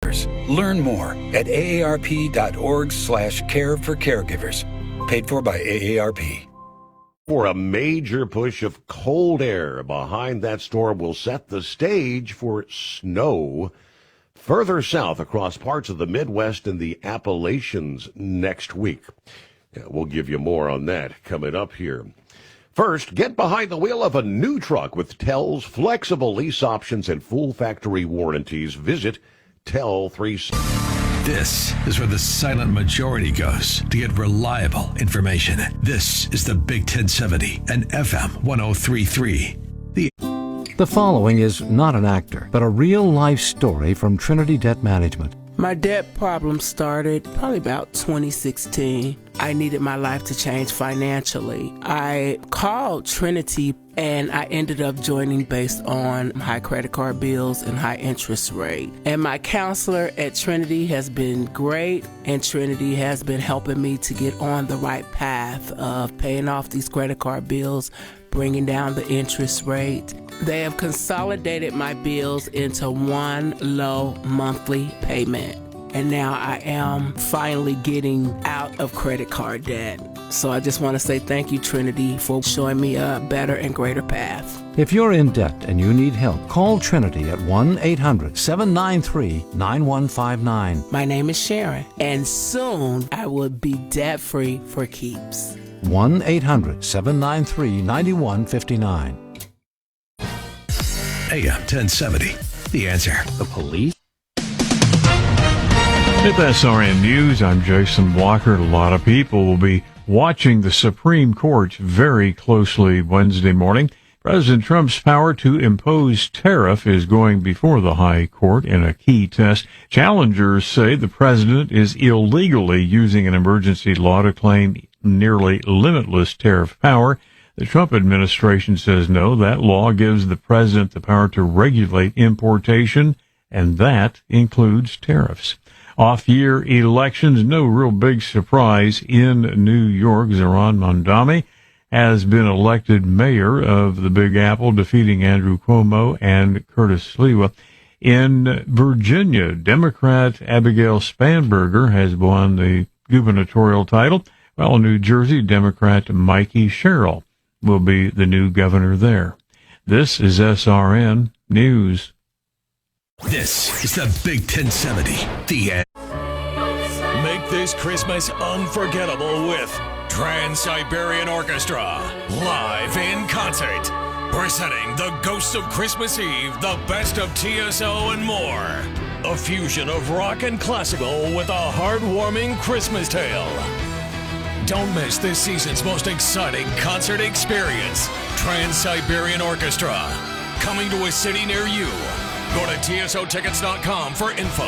caregivers. Learn more at aarp.org/care for caregivers. Paid for by AARP. For a major push of cold air behind that storm will set the stage for snow further south across parts of the Midwest and the Appalachians next week. We'll give you more on that coming up here. First, get behind the wheel of a new truck with Tell's flexible lease options and full factory warranties. Visit Tell3. This is where the silent majority goes to get reliable information. This is the Big 1070 and FM 1033. The following is not an actor, but a real-life story from Trinity Debt Management. My debt problem started probably about 2016. I needed my life to change financially. I called Trinity and I ended up joining based on high credit card bills and high interest rate. And my counselor at Trinity has been great, and Trinity has been helping me to get on the right path of paying off these credit card bills, bringing down the interest rate. They have consolidated my bills into one low monthly payment. And now I am finally getting out of credit card debt. So I just want to say thank you, Trinity, for showing me a better and greater path. If you're in debt and you need help, call Trinity at 1-800-793-9159. My name is Sharon, and soon I will be debt-free for keeps. 1-800-793-9159. AM 1070. The Answer. The police? With SRN News, I'm Jason Blocker. A lot of people will be watching the Supreme Court very closely Wednesday morning. President Trump's power to impose tariff is going before the High Court in a key test. Challengers say the president is illegally using an emergency law to claim nearly limitless tariff power. The Trump administration says no, that law gives the president the power to regulate importation, and that includes tariffs. Off-year elections, no real big surprise in New York. Zohran Mamdani has been elected mayor of the Big Apple, defeating Andrew Cuomo and Curtis Sliwa. In Virginia, Democrat Abigail Spanberger has won the gubernatorial title, while New Jersey Democrat Mikey Sherrill will be the new governor there. This is SRN News. This is the Big 1070. The Make this Christmas unforgettable with Trans-Siberian Orchestra, live in concert. Presenting the Ghosts of Christmas Eve, the best of TSO and more. A fusion of rock and classical with a heartwarming Christmas tale. Don't miss this season's most exciting concert experience. Trans-Siberian Orchestra, coming to a city near you. Go to TSOtickets.com for info.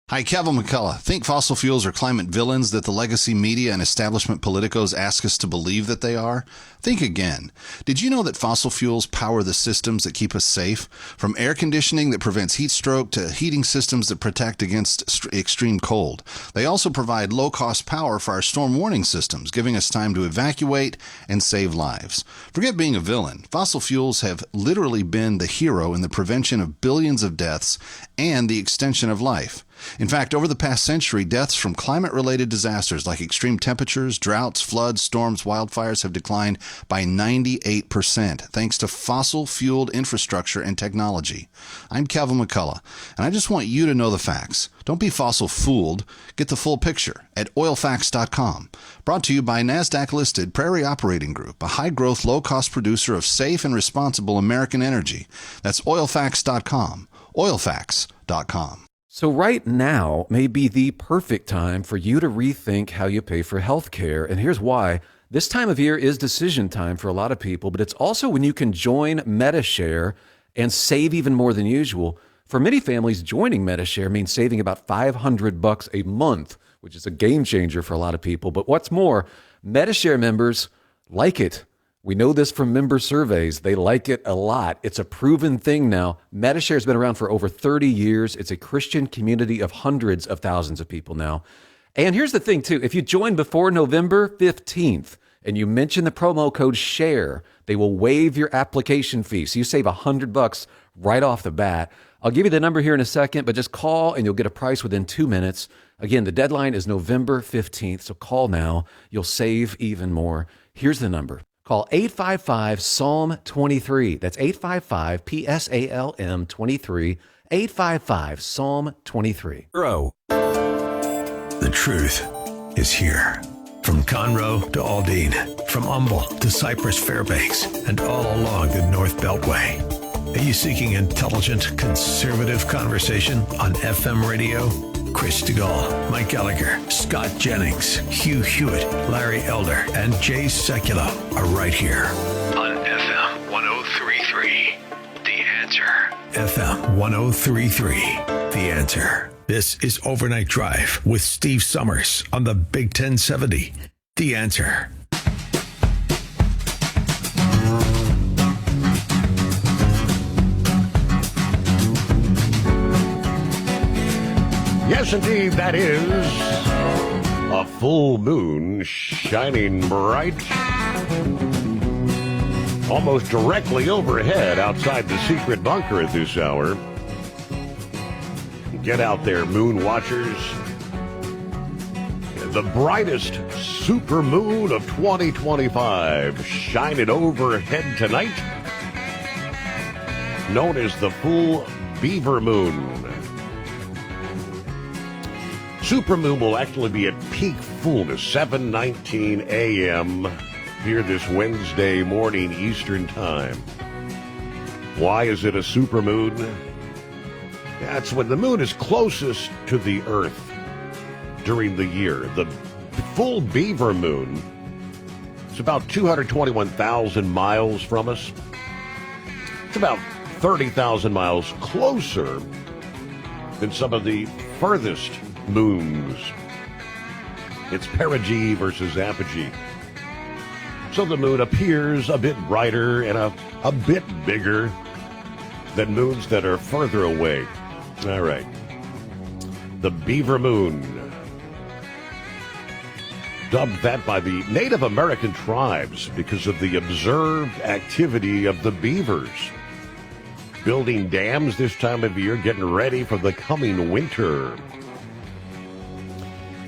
Hi, Kevin McCullough. Think fossil fuels are climate villains that the legacy media and establishment politicos ask us to believe that they are? Think again. Did you know that fossil fuels power the systems that keep us safe? From air conditioning that prevents heat stroke to heating systems that protect against extreme cold. They also provide low-cost power for our storm warning systems, giving us time to evacuate and save lives. Forget being a villain. Fossil fuels have literally been the hero in the prevention of billions of deaths and the extension of life. In fact, over the past century, deaths from climate-related disasters like extreme temperatures, droughts, floods, storms, wildfires have declined by 98% thanks to fossil-fueled infrastructure and technology. I'm Kevin McCullough, and I just want you to know the facts. Don't be fossil-fooled. Get the full picture at oilfacts.com. Brought to you by NASDAQ-listed Prairie Operating Group, a high-growth, low-cost producer of safe and responsible American energy. That's oilfacts.com. oilfacts.com. So right now may be the perfect time for you to rethink how you pay for health care. And here's why. This time of year is decision time for a lot of people, but it's also when you can join MediShare and save even more than usual. For many families, joining MediShare means saving about $500 a month, which is a game changer for a lot of people. But what's more, MediShare members like it. We know this from member surveys. They like it a lot. It's a proven thing now. MediShare has been around for over 30 years. It's a Christian community of hundreds of thousands of people now. And here's the thing, too. If you join before November 15th and you mention the promo code SHARE, they will waive your application fee. So you save $100 right off the bat. I'll give you the number here in a second, but just call and you'll get a price within 2 minutes. Again, the deadline is November 15th, so call now. You'll save even more. Here's the number. Call 855-PSALM-23. That's 855-PSALM-23. 855-PSALM-23. Grow. The truth is here. From Conroe to Aldine, from Humble to Cypress Fairbanks, and all along the North Beltway. Are you seeking intelligent, conservative conversation on FM radio? Chris DeGaulle, Mike Gallagher, Scott Jennings, Hugh Hewitt, Larry Elder, and Jay Sekulow are right here on FM 1033. The Answer. FM 1033. The Answer. This is Overnight Drive with Steve Summers on the Big 1070. The Answer. Yes, indeed, that is a full moon shining bright almost directly overhead outside the secret bunker at this hour. Get out there, moon watchers. The brightest super moon of 2025 shining overhead tonight, known as the full beaver moon. Supermoon will actually be at peak fullness, 7:19 a.m. here this Wednesday morning Eastern Time. Why is it a supermoon? That's when the moon is closest to the Earth during the year. The full beaver moon is about 221,000 miles from us. It's about 30,000 miles closer than some of the furthest moons. It's perigee versus apogee. So the moon appears a bit brighter and a bit bigger than moons that are further away. All right. The beaver moon. Dubbed that by the Native American tribes because of the observed activity of the beavers. Building dams this time of year, getting ready for the coming winter.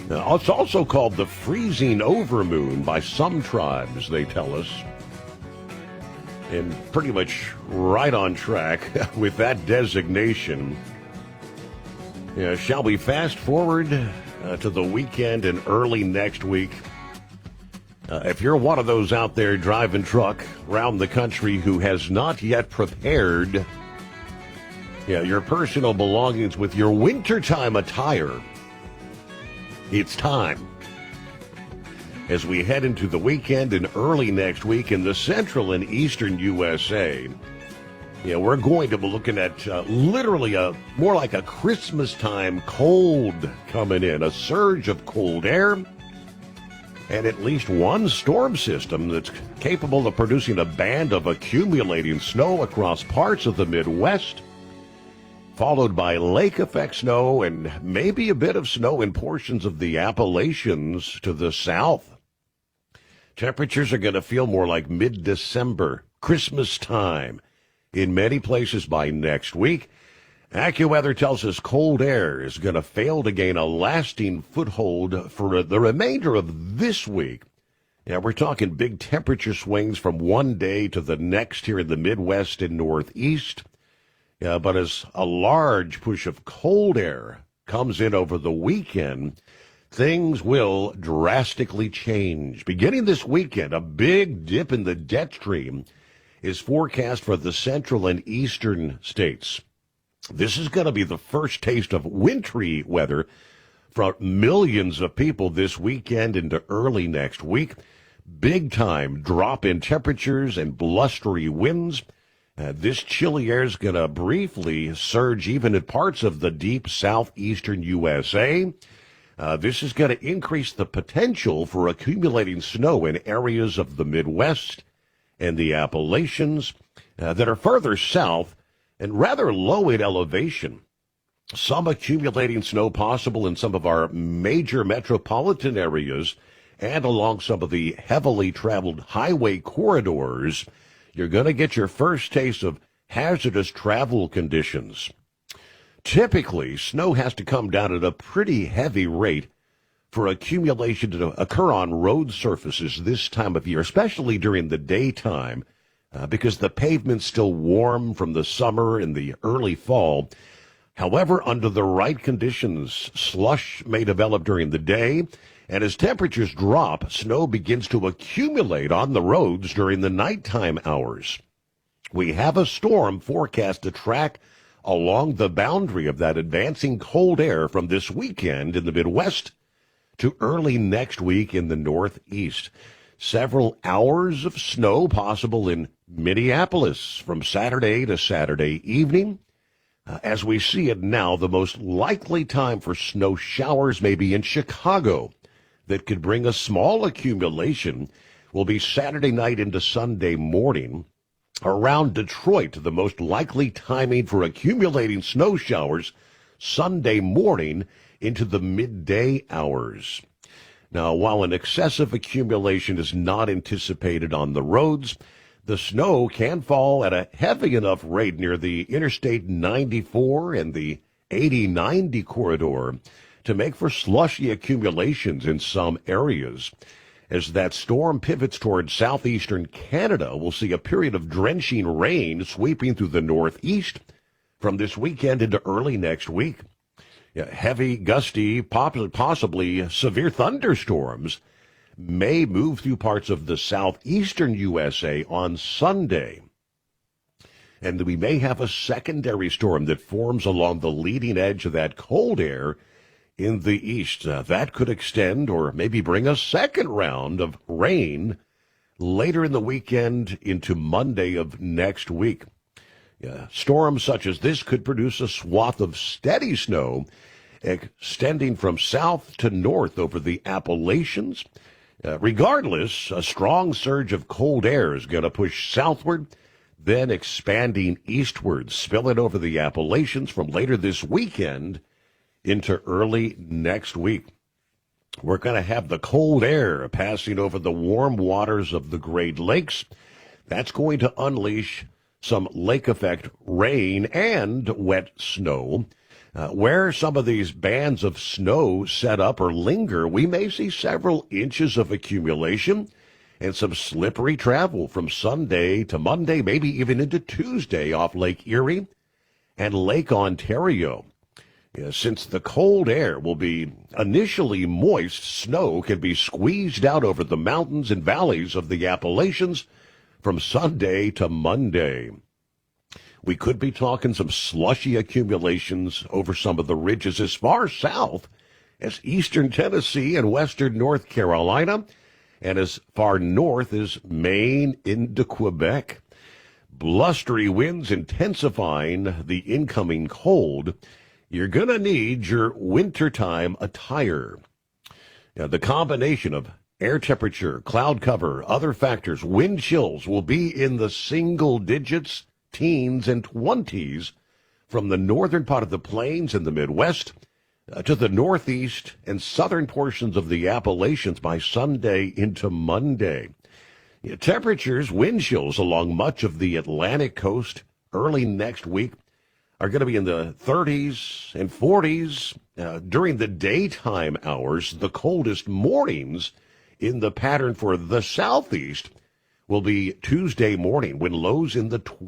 Now, it's also called the freezing overmoon by some tribes, they tell us. And pretty much right on track with that designation. Shall we fast forward to the weekend and early next week? If you're one of those out there driving truck around the country who has not yet prepared your personal belongings with your wintertime attire, it's time. As we head into the weekend and early next week in the central and eastern USA, we're going to be looking at literally more like a Christmas time cold coming in, a surge of cold air, and at least one storm system that's capable of producing a band of accumulating snow across parts of the Midwest, followed by lake effect snow and maybe a bit of snow in portions of the Appalachians to the south. Temperatures are going to feel more like mid-December, Christmas time in many places by next week. AccuWeather tells us cold air is going to fail to gain a lasting foothold for the remainder of this week. We're talking big temperature swings from one day to the next here in the Midwest and Northeast. But as a large push of cold air comes in over the weekend, things will drastically change. Beginning this weekend, a big dip in the jet stream is forecast for the central and eastern states. This is going to be the first taste of wintry weather for millions of people this weekend into early next week. Big time drop in temperatures and blustery winds. This chilly air is going to briefly surge even in parts of the deep southeastern USA. This is going to increase the potential for accumulating snow in areas of the Midwest and the Appalachians that are further south and rather low in elevation. Some accumulating snow possible in some of our major metropolitan areas and along some of the heavily traveled highway corridors. You're going to get your first taste of hazardous travel conditions. Typically, snow has to come down at a pretty heavy rate for accumulation to occur on road surfaces this time of year, especially during the daytime, because the pavement's still warm from the summer and the early fall. However, under the right conditions, slush may develop during the day, and as temperatures drop, snow begins to accumulate on the roads during the nighttime hours. We have a storm forecast to track along the boundary of that advancing cold air from this weekend in the Midwest to early next week in the Northeast. Several hours of snow possible in Minneapolis from Saturday to Saturday evening. As we see it now, the most likely time for snow showers may be in Chicago. That could bring a small accumulation will be Saturday night into Sunday morning. Around Detroit, the most likely timing for accumulating snow showers Sunday morning into the midday hours. Now, while an excessive accumulation is not anticipated on the roads, the snow can fall at a heavy enough rate near the Interstate 94 and the 80-90 corridor to make for slushy accumulations in some areas. As that storm pivots toward southeastern Canada, we'll see a period of drenching rain sweeping through the northeast from this weekend into early next week. Heavy, gusty, possibly severe thunderstorms may move through parts of the southeastern USA on Sunday. And we may have a secondary storm that forms along the leading edge of that cold air in the east. That could extend or maybe bring a second round of rain later in the weekend into Monday of next week. Storms such as this could produce a swath of steady snow extending from south to north over the Appalachians. Regardless, a strong surge of cold air is going to push southward, then expanding eastward, spilling over the Appalachians from later this weekend into early next week. We're going to have the cold air passing over the warm waters of the Great Lakes. That's going to unleash some lake effect rain and wet snow. Where some of these bands of snow set up or linger, we may see several inches of accumulation and some slippery travel from Sunday to Monday, maybe even into Tuesday off Lake Erie and Lake Ontario. Since the cold air will be initially moist, snow can be squeezed out over the mountains and valleys of the Appalachians from Sunday to Monday. We could be talking some slushy accumulations over some of the ridges as far south as eastern Tennessee and western North Carolina, and as far north as Maine into Quebec. Blustery winds intensifying the incoming cold. You're going to need your wintertime attire. The combination of air temperature, cloud cover, other factors, wind chills will be in the single digits, teens, and 20s from the northern part of the plains and the Midwest to the northeast and southern portions of the Appalachians by Sunday into Monday. Temperatures, wind chills along much of the Atlantic coast early next week are going to be in the 30s and 40s during the daytime hours. The coldest mornings in the pattern for the southeast will be Tuesday morning when lows in the